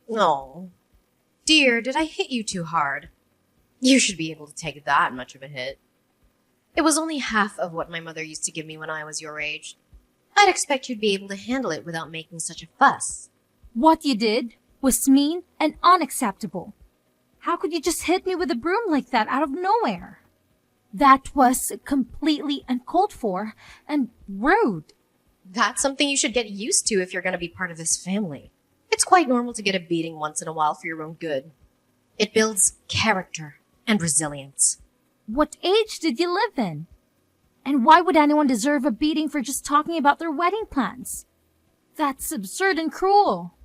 Oh, dear, did I hit you too hard? You should be able to take that much of a hit. It was only half of what my mother used to give me when I was your age. I'd expect you'd be able to handle it without making such a fuss. What you did was mean and unacceptable. How could you just hit me with a broom like that out of nowhere? That was completely uncalled for and rude. That's something you should get used to if you're going to be part of this family. It's quite normal to get a beating once in a while for your own good. It builds character and resilience. What age did you live in? And why would anyone deserve a beating for just talking about their wedding plans? That's absurd and cruel.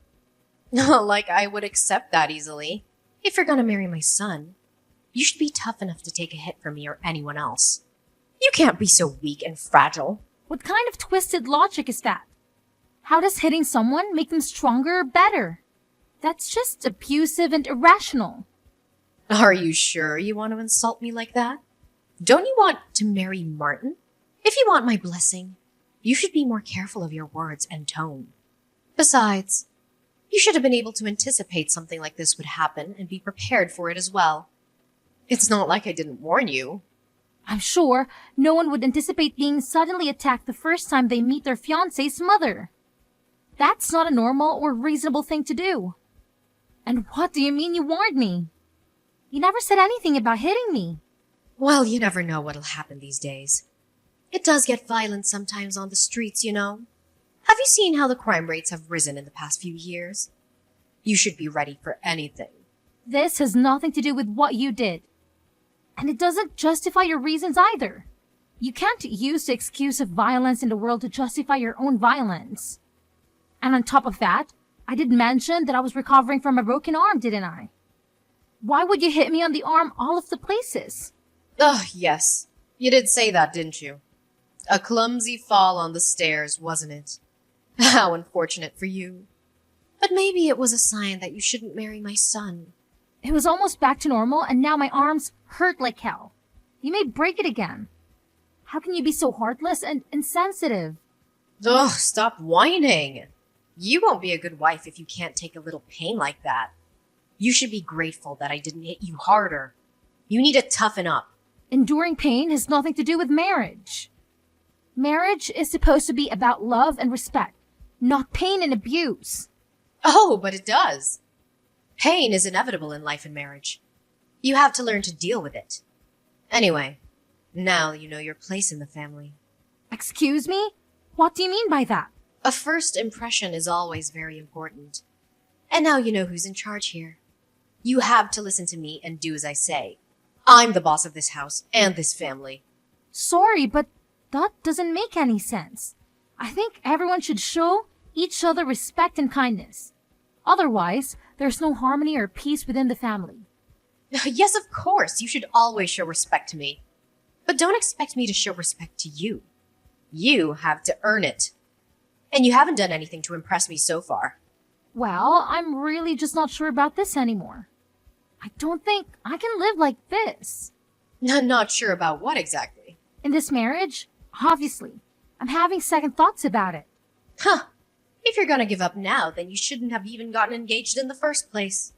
Like I would accept that easily. If you're going to marry my son, you should be tough enough to take a hit from me or anyone else. You can't be so weak and fragile. What kind of twisted logic is that? How does hitting someone make them stronger or better? That's just abusive and irrational. Are you sure you want to insult me like that? Don't you want to marry Martin? If you want my blessing, you should be more careful of your words and tone. Besides, you should have been able to anticipate something like this would happen and be prepared for it as well. It's not like I didn't warn you. I'm sure no one would anticipate being suddenly attacked the first time they meet their fiancé's mother. That's not a normal or reasonable thing to do. And what do you mean you warned me? You never said anything about hitting me. Well, you never know what'll happen these days. It does get violent sometimes on the streets, you know. Have you seen how the crime rates have risen in the past few years? You should be ready for anything. This has nothing to do with what you did. And it doesn't justify your reasons either. You can't use the excuse of violence in the world to justify your own violence. And on top of that, I did mention that I was recovering from a broken arm, didn't I? Why would you hit me on the arm all of the places? Ugh, yes. You did say that, didn't you? A clumsy fall on the stairs, wasn't it? How unfortunate for you. But maybe it was a sign that you shouldn't marry my son. It was almost back to normal, and now my arms hurt like hell. You may break it again. How can you be so heartless and insensitive? Ugh, stop whining. You won't be a good wife if you can't take a little pain like that. You should be grateful that I didn't hit you harder. You need to toughen up. Enduring pain has nothing to do with marriage. Marriage is supposed to be about love and respect, not pain and abuse. Oh, but it does. Pain is inevitable in life and marriage. You have to learn to deal with it. Anyway, now you know your place in the family. Excuse me? What do you mean by that? A first impression is always very important. And now you know who's in charge here. You have to listen to me and do as I say. I'm the boss of this house and this family. Sorry, but that doesn't make any sense. I think everyone should show each other respect and kindness. Otherwise, there's no harmony or peace within the family. Yes, of course, you should always show respect to me. But don't expect me to show respect to you. You have to earn it. And you haven't done anything to impress me so far. Well, I'm really just not sure about this anymore. I don't think I can live like this. Not sure about what exactly. In this marriage, obviously, I'm having second thoughts about it. Huh. If you're gonna give up now, then you shouldn't have even gotten engaged in the first place.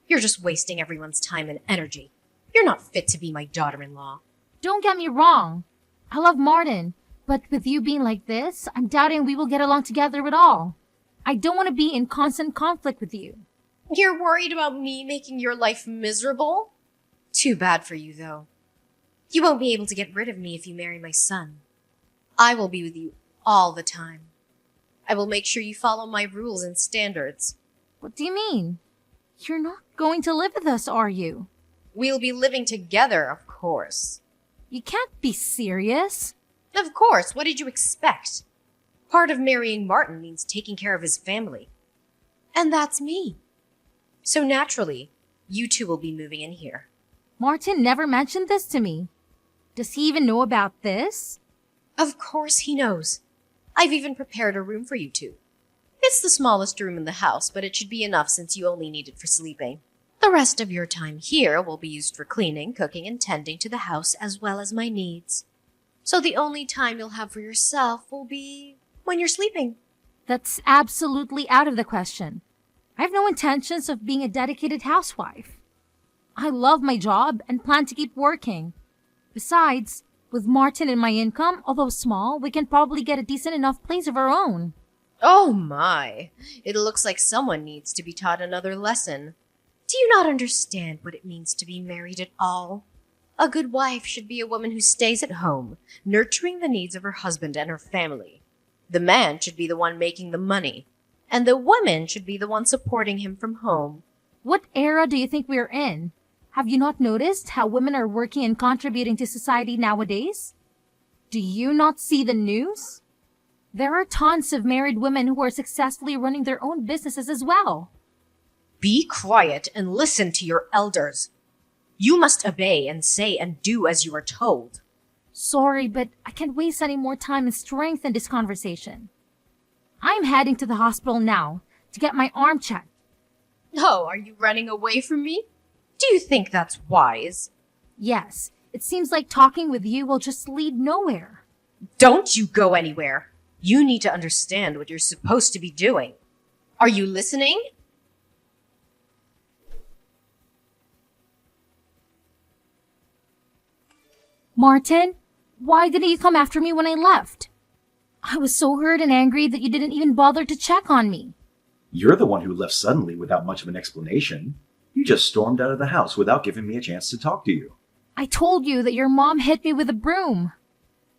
You're just wasting everyone's time and energy. You're not fit to be my daughter-in-law. Don't get me wrong. I love Martin, but with you being like this, I'm doubting we will get along together at all. I don't want to be in constant conflict with you. You're worried about me making your life miserable? Too bad for you, though. You won't be able to get rid of me if you marry my son. I will be with you all the time. I will make sure you follow my rules and standards. What do you mean? You're not going to live with us, are you? We'll be living together, of course. You can't be serious. Of course, what did you expect? Part of marrying Martin means taking care of his family. And that's me. So naturally, you two will be moving in here. Martin never mentioned this to me. Does he even know about this? Of course he knows. I've even prepared a room for you two. It's the smallest room in the house, but it should be enough since you only need it for sleeping. The rest of your time here will be used for cleaning, cooking, and tending to the house as well as my needs. So the only time you'll have for yourself will be when you're sleeping. That's absolutely out of the question. I have no intentions of being a dedicated housewife. I love my job and plan to keep working. Besides, with Martin and my income, although small, we can probably get a decent enough place of our own. Oh my, it looks like someone needs to be taught another lesson. Do you not understand what it means to be married at all? A good wife should be a woman who stays at home, nurturing the needs of her husband and her family. The man should be the one making the money, and the woman should be the one supporting him from home. What era do you think we are in? Have you not noticed how women are working and contributing to society nowadays? Do you not see the news? There are tons of married women who are successfully running their own businesses as well. Be quiet and listen to your elders. You must obey and say and do as you are told. Sorry, but I can't waste any more time and strength in this conversation. I'm heading to the hospital now to get my arm checked. Oh, are you running away from me? Do you think that's wise? Yes, it seems like talking with you will just lead nowhere. Don't you go anywhere. You need to understand what you're supposed to be doing. Are you listening? Martin, why didn't you come after me when I left? I was so hurt and angry that you didn't even bother to check on me. You're the one who left suddenly without much of an explanation. You just stormed out of the house without giving me a chance to talk to you. I told you that your mom hit me with a broom.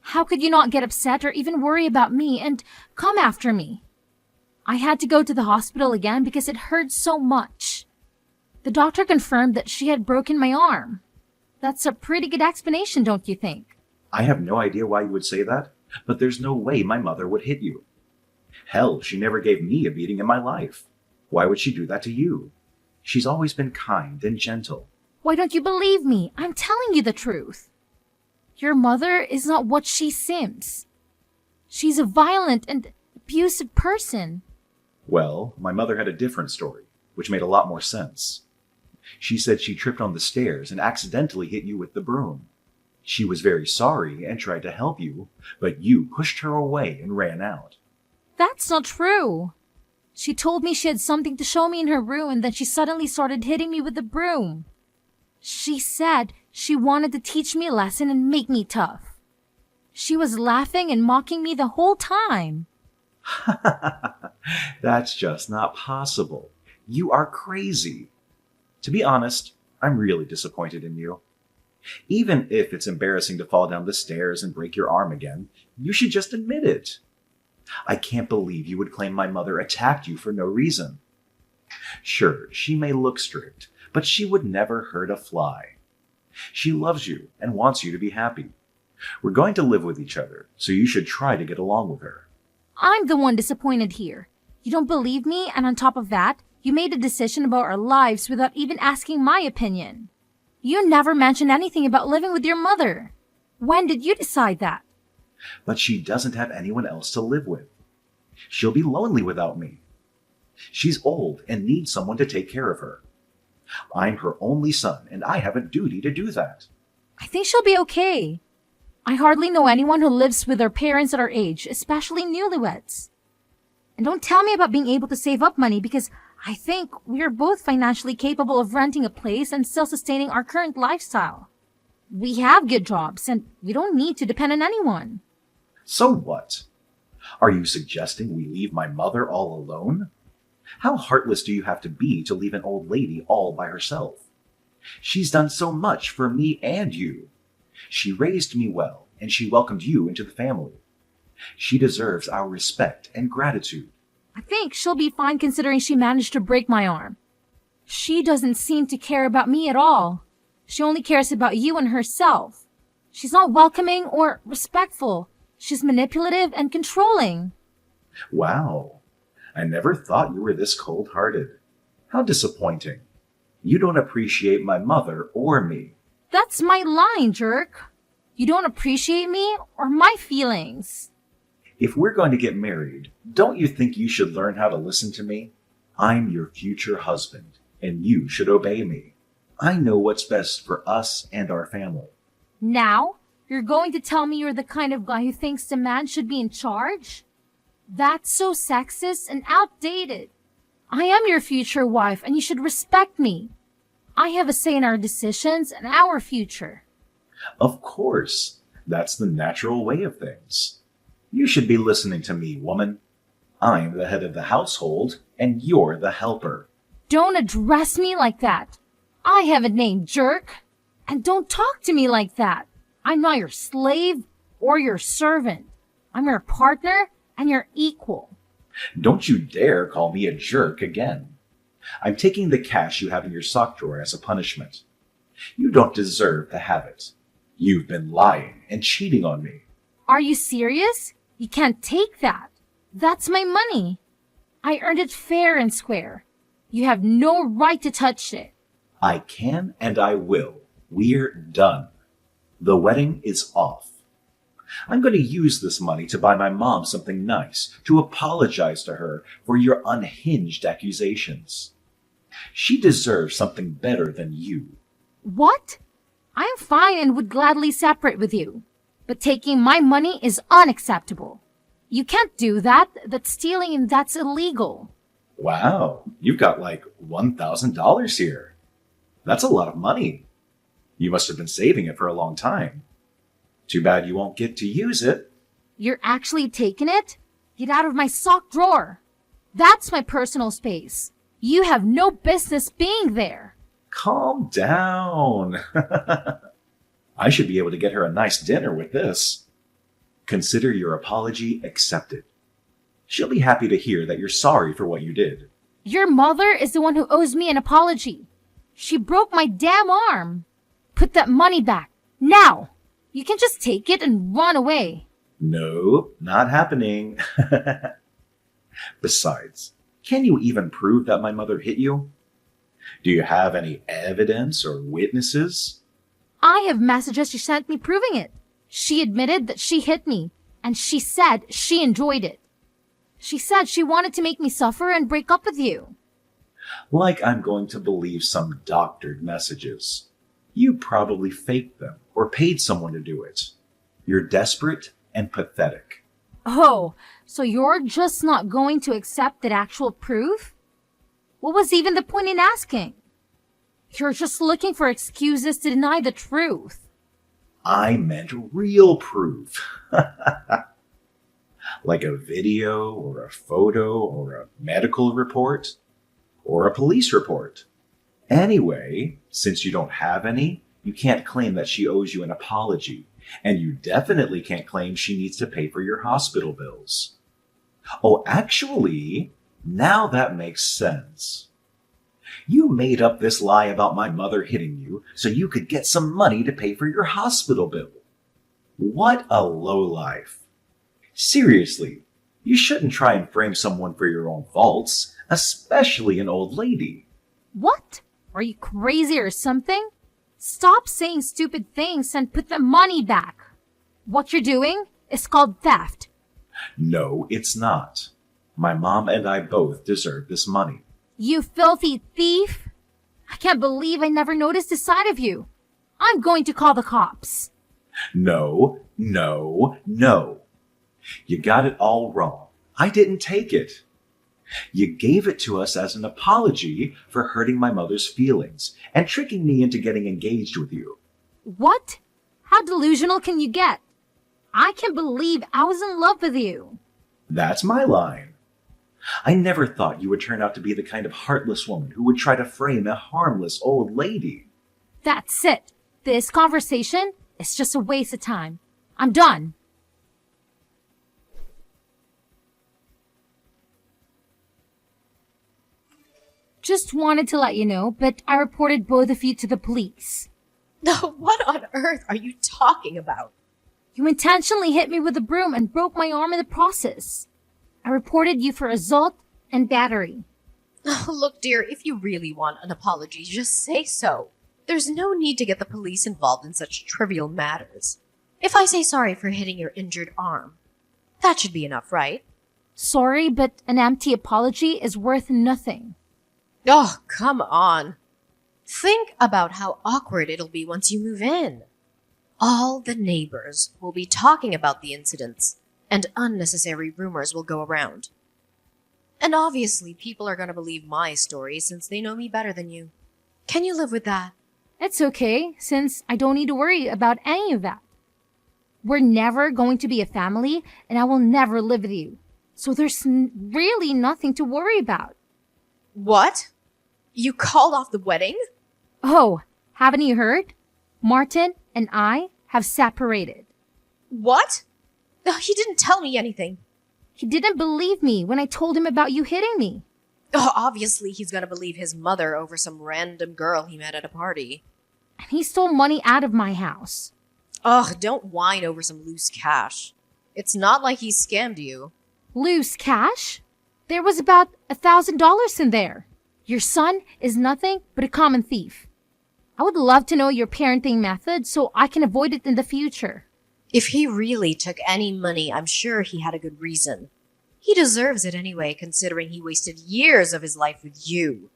How could you not get upset or even worry about me and come after me? I had to go to the hospital again because it hurt so much. The doctor confirmed that she had broken my arm. That's a pretty good explanation, don't you think? I have no idea why you would say that, but there's no way my mother would hit you. Hell, she never gave me a beating in my life. Why would she do that to you? She's always been kind and gentle. Why don't you believe me? I'm telling you the truth. Your mother is not what she seems. She's a violent and abusive person. Well, my mother had a different story, which made a lot more sense. She said she tripped on the stairs and accidentally hit you with the broom. She was very sorry and tried to help you, but you pushed her away and ran out. That's not true. She told me she had something to show me in her room and then she suddenly started hitting me with the broom. She said she wanted to teach me a lesson and make me tough. She was laughing and mocking me the whole time. That's just not possible. You are crazy. To be honest, I'm really disappointed in you. Even if it's embarrassing to fall down the stairs and break your arm again, you should just admit it. I can't believe you would claim my mother attacked you for no reason. Sure, she may look strict, but she would never hurt a fly. She loves you and wants you to be happy. We're going to live with each other, so you should try to get along with her. I'm the one disappointed here. You don't believe me, and on top of that, you made a decision about our lives without even asking my opinion. You never mentioned anything about living with your mother. When did you decide that? But she doesn't have anyone else to live with. She'll be lonely without me. She's old and needs someone to take care of her. I'm her only son, and I have a duty to do that. I think she'll be okay. I hardly know anyone who lives with their parents at our age, especially newlyweds. And don't tell me about being able to save up money because I think we are both financially capable of renting a place and still sustaining our current lifestyle. We have good jobs and we don't need to depend on anyone. So what? Are you suggesting we leave my mother all alone? How heartless do you have to be to leave an old lady all by herself? She's done so much for me and you. She raised me well, and she welcomed you into the family. She deserves our respect and gratitude. I think she'll be fine considering she managed to break my arm. She doesn't seem to care about me at all. She only cares about you and herself. She's not welcoming or respectful. She's manipulative and controlling. Wow. I never thought you were this cold-hearted. How disappointing. You don't appreciate my mother or me. That's my line, jerk. You don't appreciate me or my feelings. If we're going to get married, don't you think you should learn how to listen to me? I'm your future husband, and you should obey me. I know what's best for us and our family. Now, you're going to tell me you're the kind of guy who thinks the man should be in charge? That's so sexist and outdated. I am your future wife and you should respect me. I have a say in our decisions and our future. Of course, that's the natural way of things. You should be listening to me, woman. I'm the head of the household, and you're the helper. Don't address me like that. I have a name, jerk. And don't talk to me like that. I'm not your slave or your servant. I'm your partner and your equal. Don't you dare call me a jerk again. I'm taking the cash you have in your sock drawer as a punishment. You don't deserve to have it. You've been lying and cheating on me. Are you serious? You can't take that. That's my money. I earned it fair and square. You have no right to touch it. I can and I will. We're done. The wedding is off. I'm going to use this money to buy my mom something nice, to apologize to her for your unhinged accusations. She deserves something better than you. What? I'm fine and would gladly separate with you. But taking my money is unacceptable. You can't do that. That's stealing and that's illegal. Wow, you've got like $1,000 here. That's a lot of money. You must have been saving it for a long time. Too bad you won't get to use it. You're actually taking it? Get out of my sock drawer. That's my personal space. You have no business being there. Calm down. I should be able to get her a nice dinner with this. Consider your apology accepted. She'll be happy to hear that you're sorry for what you did. Your mother is the one who owes me an apology. She broke my damn arm. Put that money back. Now! You can just take it and run away. No, not happening. Besides, can you even prove that my mother hit you? Do you have any evidence or witnesses? I have messages she sent me proving it. She admitted that she hit me, and she said she enjoyed it. She said she wanted to make me suffer and break up with you. Like I'm going to believe some doctored messages. You probably faked them or paid someone to do it. You're desperate and pathetic. Oh, so you're just not going to accept that actual proof? What was even the point in asking? You're just looking for excuses to deny the truth. I meant real proof. Like a video or a photo or a medical report or a police report. Anyway, since you don't have any, you can't claim that she owes you an apology, and you definitely can't claim she needs to pay for your hospital bills. Oh, actually, now that makes sense. You made up this lie about my mother hitting you so you could get some money to pay for your hospital bill. What a lowlife. Seriously, you shouldn't try and frame someone for your own faults, especially an old lady. What? Are you crazy or something? Stop saying stupid things and put the money back. What you're doing is called theft. No, it's not. My mom and I both deserve this money. You filthy thief! I can't believe I never noticed this side of you. I'm going to call the cops. No. You got it all wrong. I didn't take it. You gave it to us as an apology for hurting my mother's feelings and tricking me into getting engaged with you. What? How delusional can you get? I can't believe I was in love with you. That's my line. I never thought you would turn out to be the kind of heartless woman who would try to frame a harmless old lady. That's it. This conversation is just a waste of time. I'm done. Just wanted to let you know, but I reported both of you to the police. What on earth are you talking about? You intentionally hit me with a broom and broke my arm in the process. I reported you for assault and battery. Look, dear, if you really want an apology, just say so. There's no need to get the police involved in such trivial matters. If I say sorry for hitting your injured arm, that should be enough, right? Sorry, but an empty apology is worth nothing. Oh, come on. Think about how awkward it'll be once you move in. All the neighbors will be talking about the incidents, and unnecessary rumors will go around. And obviously, people are gonna believe my story since they know me better than you. Can you live with that? It's okay, since I don't need to worry about any of that. We're never going to be a family, and I will never live with you. So there's really nothing to worry about. What? You called off the wedding? Oh, haven't you heard? Martin and I have separated. What? He didn't tell me anything. He didn't believe me when I told him about you hitting me. Oh, obviously, he's gonna believe his mother over some random girl he met at a party. And he stole money out of my house. Ugh, don't whine over some loose cash. It's not like he scammed you. Loose cash? There was about $1,000 in there. Your son is nothing but a common thief. I would love to know your parenting method so I can avoid it in the future. If he really took any money, I'm sure he had a good reason. He deserves it anyway, considering he wasted years of his life with you.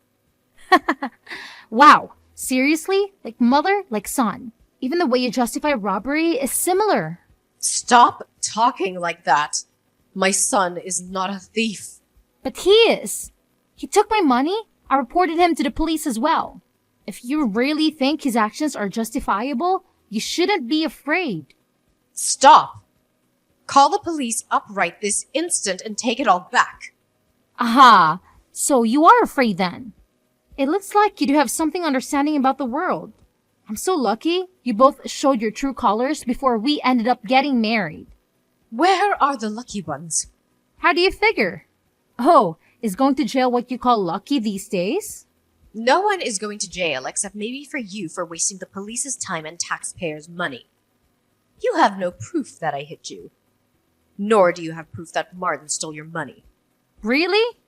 Wow, seriously? Like mother, like son. Even the way you justify robbery is similar. Stop talking like that. My son is not a thief. But he is. He took my money. I reported him to the police as well. If you really think his actions are justifiable, you shouldn't be afraid. Stop. Call the police up right this instant and take it all back. Aha, so you are afraid then. It looks like you do have something understanding about the world. I'm so lucky you both showed your true colors before we ended up getting married. Where are the lucky ones? How do you figure? Oh, is going to jail what you call lucky these days? No one is going to jail except maybe for you for wasting the police's time and taxpayers' money. You have no proof that I hit you. Nor do you have proof that Martin stole your money. Really?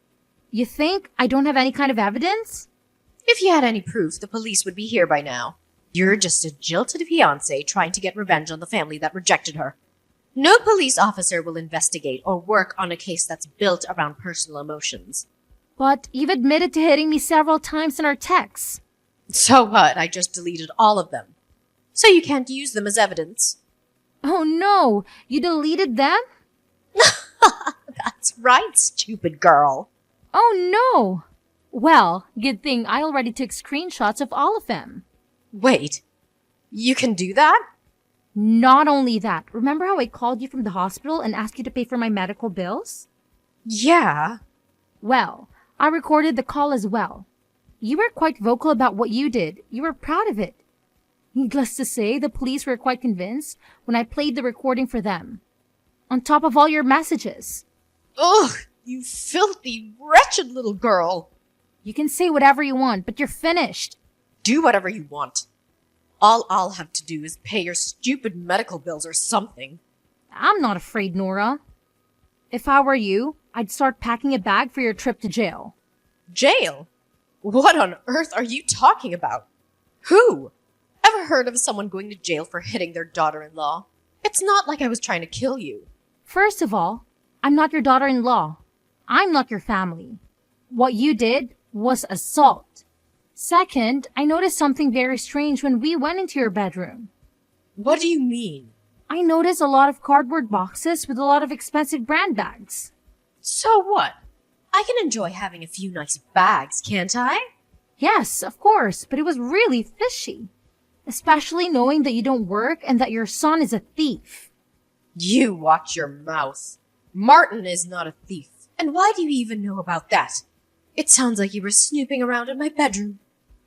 You think I don't have any kind of evidence? If you had any proof, the police would be here by now. You're just a jilted fiancé trying to get revenge on the family that rejected her. No police officer will investigate or work on a case that's built around personal emotions. But you've admitted to hitting me several times in our texts. So what? I just deleted all of them. So you can't use them as evidence. Oh no, you deleted them? That's right, stupid girl. Oh no! Well, good thing I already took screenshots of all of them. Wait, you can do that? Not only that, remember how I called you from the hospital and asked you to pay for my medical bills? Yeah. Well, I recorded the call as well. You were quite vocal about what you did. You were proud of it. Needless to say, the police were quite convinced when I played the recording for them. On top of all your messages. Ugh, you filthy, wretched little girl. You can say whatever you want, but you're finished. Do whatever you want. All I'll have to do is pay your stupid medical bills or something. I'm not afraid, Nora. If I were you, I'd start packing a bag for your trip to jail. Jail? What on earth are you talking about? Who? Ever heard of someone going to jail for hitting their daughter-in-law? It's not like I was trying to kill you. First of all, I'm not your daughter-in-law. I'm not your family. What you did was assault. Second, I noticed something very strange when we went into your bedroom. What do you mean? I noticed a lot of cardboard boxes with a lot of expensive brand bags. So what? I can enjoy having a few nice bags, can't I? Yes, of course, but it was really fishy. Especially knowing that you don't work and that your son is a thief. You watch your mouth. Martin is not a thief. And why do you even know about that? It sounds like you were snooping around in my bedroom.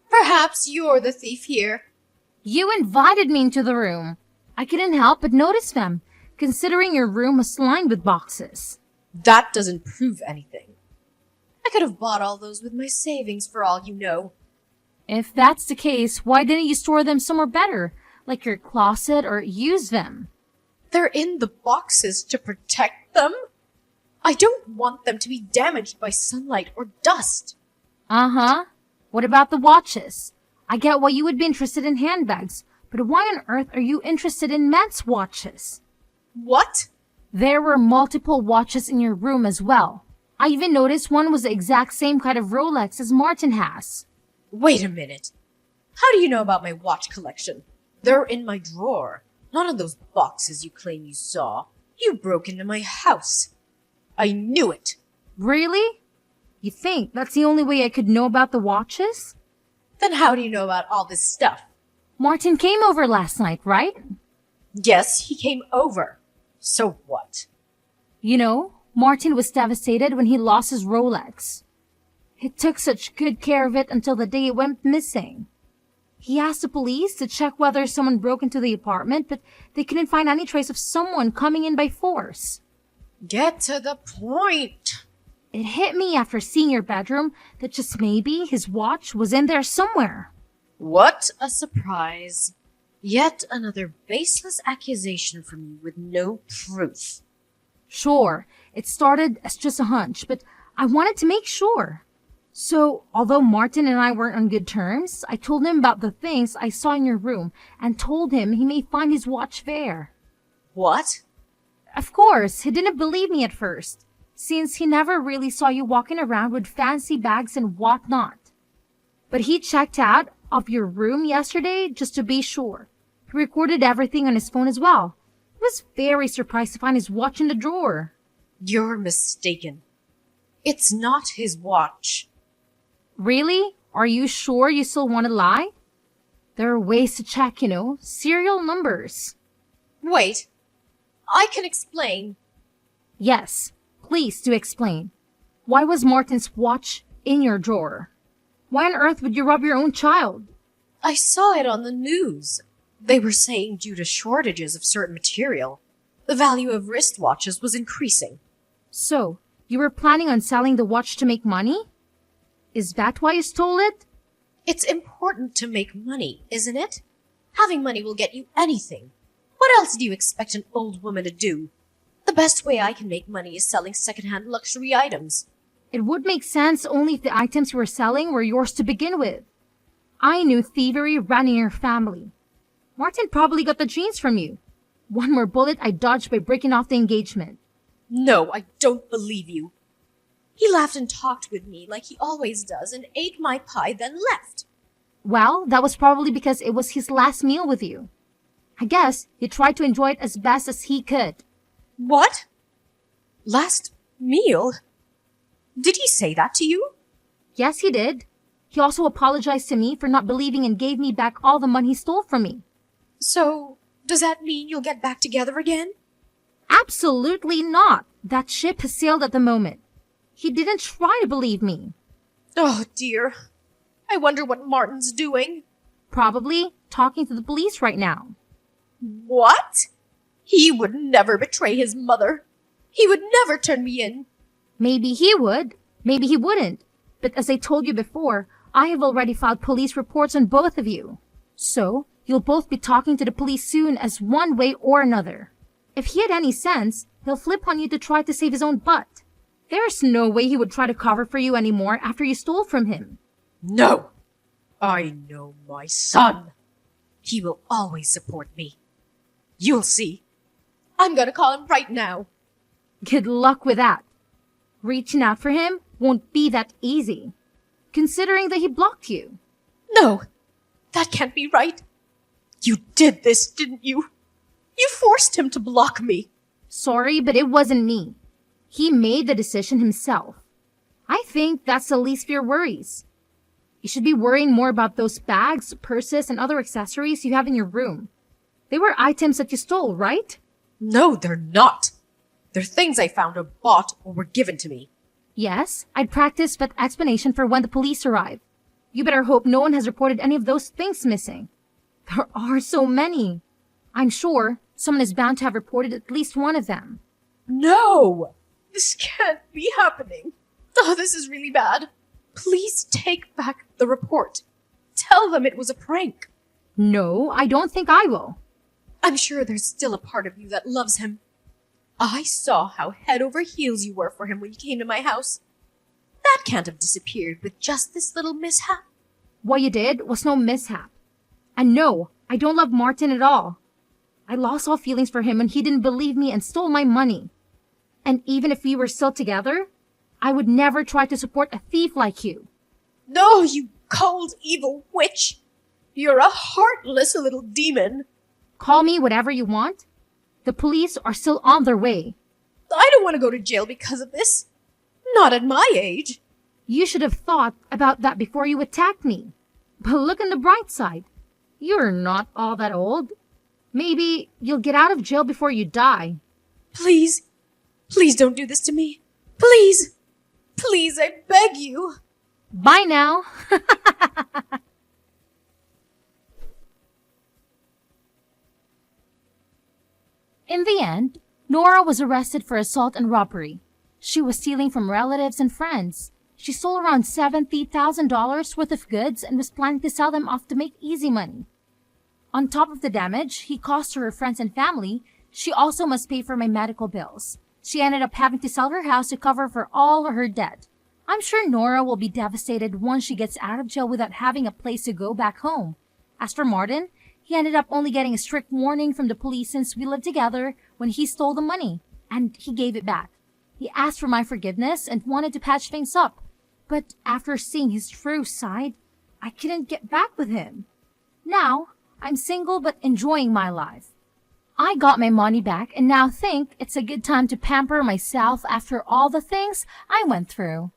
Perhaps you're the thief here. You invited me into the room. I couldn't help but notice them, considering your room was lined with boxes. That doesn't prove anything. I could have bought all those with my savings for all you know. If that's the case, why didn't you store them somewhere better, like your closet, or use them? They're in the boxes to protect them. I don't want them to be damaged by sunlight or dust. Uh-huh. What about the watches? I get why you would be interested in handbags, but why on earth are you interested in men's watches? What? There were multiple watches in your room as well. I even noticed one was the exact same kind of Rolex as Martin has. Wait a minute. How do you know about my watch collection? They're in my drawer, not in those boxes you claim you saw. You broke into my house. I knew it. Really? You think that's the only way I could know about the watches? Then how do you know about all this stuff? Martin came over last night, right? Yes, he came over. So what? You know, Martin was devastated when he lost his Rolex. He took such good care of it until the day it went missing. He asked the police to check whether someone broke into the apartment, but they couldn't find any trace of someone coming in by force. Get to the point. It hit me after seeing your bedroom that just maybe his watch was in there somewhere. What a surprise. Yet another baseless accusation from you with no proof. Sure, it started as just a hunch, but I wanted to make sure. So, although Martin and I weren't on good terms, I told him about the things I saw in your room and told him he may find his watch there. What? Of course, he didn't believe me at first, since he never really saw you walking around with fancy bags and whatnot. But he checked out of your room yesterday just to be sure. He recorded everything on his phone as well. He was very surprised to find his watch in the drawer. You're mistaken. It's not his watch. Really? Are you sure you still want to lie? There are ways to check, serial numbers. Wait. I can explain. Yes, please do explain. Why was Martin's watch in your drawer? Why on earth would you rob your own child? I saw it on the news. They were saying due to shortages of certain material, the value of wristwatches was increasing. So, you were planning on selling the watch to make money? Is that why you stole it? It's important to make money, isn't it? Having money will get you anything. What else do you expect an old woman to do? The best way I can make money is selling secondhand luxury items. It would make sense only if the items you were selling were yours to begin with. I knew thievery ran in your family. Martin probably got the genes from you. One more bullet I dodged by breaking off the engagement. No, I don't believe you. He laughed and talked with me like he always does and ate my pie, then left. Well, that was probably because it was his last meal with you. I guess he tried to enjoy it as best as he could. What? Last meal? Did he say that to you? Yes, he did. He also apologized to me for not believing and gave me back all the money he stole from me. So, does that mean you'll get back together again? Absolutely not. That ship has sailed at the moment. He didn't try to believe me. Oh, dear. I wonder what Martin's doing. Probably talking to the police right now. What? He would never betray his mother. He would never turn me in. Maybe he would. Maybe he wouldn't. But as I told you before, I have already filed police reports on both of you. So, you'll both be talking to the police soon as one way or another. If he had any sense, he'll flip on you to try to save his own butt. There's no way he would try to cover for you anymore after you stole from him. No. I know my son. He will always support me. You'll see. I'm gonna call him right now. Good luck with that. Reaching out for him won't be that easy, considering that he blocked you. No, that can't be right. You did this, didn't you? You forced him to block me. Sorry, but it wasn't me. He made the decision himself. I think that's the least of your worries. You should be worrying more about those bags, purses, and other accessories you have in your room. They were items that you stole, right? No, they're not. They're things I found or bought or were given to me. Yes, I'd practice that explanation for when the police arrive. You better hope no one has reported any of those things missing. There are so many. I'm sure someone is bound to have reported at least one of them. No! This can't be happening. Oh, this is really bad. Please take back the report. Tell them it was a prank. No, I don't think I will. I'm sure there's still a part of you that loves him. I saw how head over heels you were for him when you came to my house. That can't have disappeared with just this little mishap. What you did was no mishap. And no, I don't love Martin at all. I lost all feelings for him when he didn't believe me and stole my money. And even if we were still together, I would never try to support a thief like you. No, you cold, evil witch. You're a heartless little demon. Call me whatever you want. The police are still on their way. I don't want to go to jail because of this. Not at my age. You should have thought about that before you attacked me. But look on the bright side. You're not all that old. Maybe you'll get out of jail before you die. Please, please don't do this to me. Please, please, I beg you. Bye now. In the end, Nora was arrested for assault and robbery. She was stealing from relatives and friends. She stole around $70,000 worth of goods and was planning to sell them off to make easy money. On top of the damage he caused to her friends and family, she also must pay for my medical bills. She ended up having to sell her house to cover for all her debt. I'm sure Nora will be devastated once she gets out of jail without having a place to go back home. As for Martin, he ended up only getting a strict warning from the police since we lived together when he stole the money, and he gave it back. He asked for my forgiveness and wanted to patch things up, but after seeing his true side, I couldn't get back with him. Now, I'm single but enjoying my life. I got my money back and now think it's a good time to pamper myself after all the things I went through.